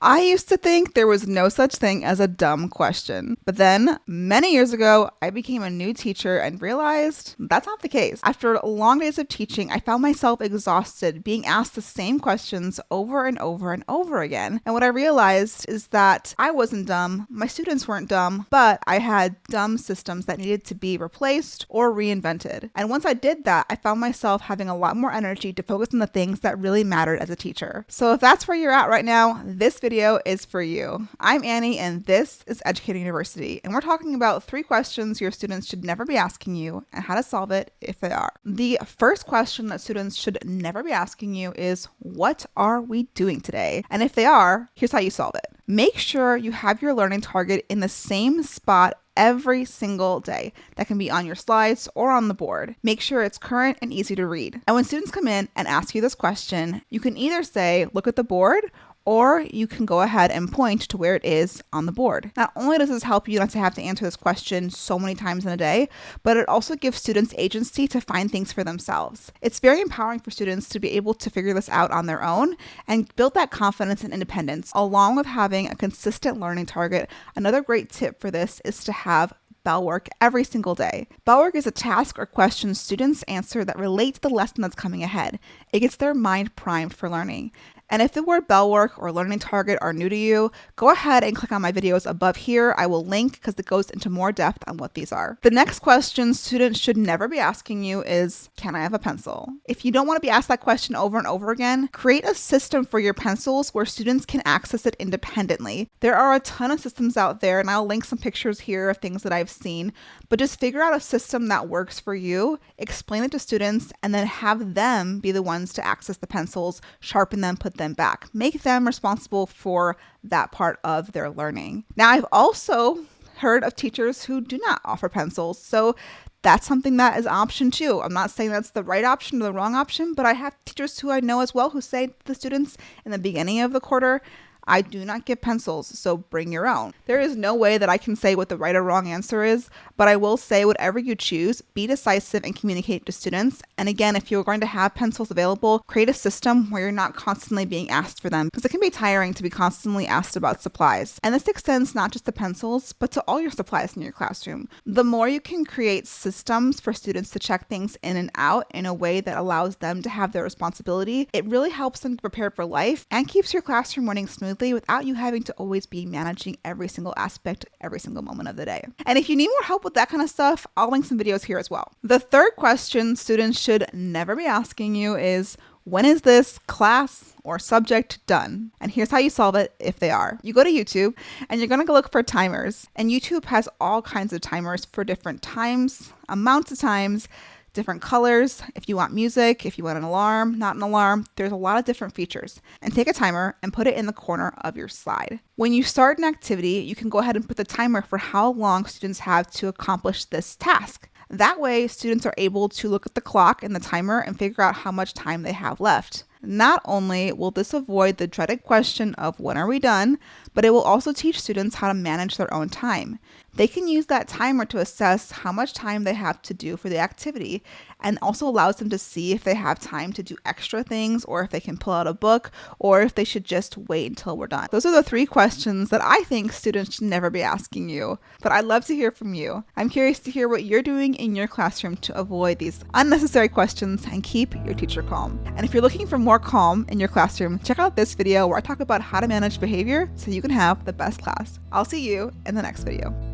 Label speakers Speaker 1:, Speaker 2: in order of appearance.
Speaker 1: I used to think there was no such thing as a dumb question. But then, many years ago, I became a new teacher and realized that's not the case. After long days of teaching, I found myself exhausted being asked the same questions over and over and over again. And what I realized is that I wasn't dumb, my students weren't dumb, but I had dumb systems that needed to be replaced or reinvented. And once I did that, I found myself having a lot more energy to focus on the things that really mattered as a teacher. So if that's where you're at right now, this video is for you. I'm Annie and this is Educator University, and we're talking about 3 questions your students should never be asking you and how to solve it if they are. The first question that students should never be asking you is, what are we doing today? And if they are, here's how you solve it. Make sure you have your learning target in the same spot every single day. That can be on your slides or on the board. Make sure it's current and easy to read. And when students come in and ask you this question, you can either say, look at the board, or you can go ahead and point to where it is on the board. Not only does this help you not to have to answer this question so many times in a day, but it also gives students agency to find things for themselves. It's very empowering for students to be able to figure this out on their own and build that confidence and independence, along with having a consistent learning target. Another great tip for this is to have bell work every single day. Bell work is a task or question students answer that relate to the lesson that's coming ahead. It gets their mind primed for learning. And if the word bell work or learning target are new to you, go ahead and click on my videos above here. I will link because it goes into more depth on what these are. The next question students should never be asking you is, can I have a pencil? If you don't want to be asked that question over and over again, create a system for your pencils where students can access it independently. There are a ton of systems out there, and I'll link some pictures here of things that I've seen, but just figure out a system that works for you, explain it to students, and then have them be the ones to access the pencils, sharpen them, put them back. Make them responsible for that part of their learning. Now, I've also heard of teachers who do not offer pencils, so that's something that is an option too. I'm not saying that's the right option or the wrong option, but I have teachers who I know as well who say to the students in the beginning of the quarter, I do not give pencils, so bring your own. There is no way that I can say what the right or wrong answer is, but I will say whatever you choose, be decisive and communicate to students. And again, if you're going to have pencils available, create a system where you're not constantly being asked for them, because it can be tiring to be constantly asked about supplies. And this extends not just to pencils, but to all your supplies in your classroom. The more you can create systems for students to check things in and out in a way that allows them to have their responsibility, it really helps them prepare for life and keeps your classroom running smoothly without you having to always be managing every single aspect, every single moment of the day. And if you need more help with that kind of stuff, I'll link some videos here as well. The third question students should never be asking you is, when is this class or subject done? And here's how you solve it if they are. You go to YouTube and you're going to go look for timers. And YouTube has all kinds of timers for different times, amounts of times, different colors. If you want music, if you want an alarm, not an alarm, there's a lot of different features. And take a timer and put it in the corner of your slide. When you start an activity, you can go ahead and put the timer for how long students have to accomplish this task. That way, students are able to look at the clock and the timer and figure out how much time they have left. Not only will this avoid the dreaded question of when are we done, but it will also teach students how to manage their own time. They can use that timer to assess how much time they have to do for the activity, and also allows them to see if they have time to do extra things, or if they can pull out a book, or if they should just wait until we're done. Those are the 3 questions that I think students should never be asking you, but I'd love to hear from you. I'm curious to hear what you're doing in your classroom to avoid these unnecessary questions and keep your teacher calm. And if you're looking for more calm in your classroom, check out this video where I talk about how to manage behavior so you can have the best class. I'll see you in the next video.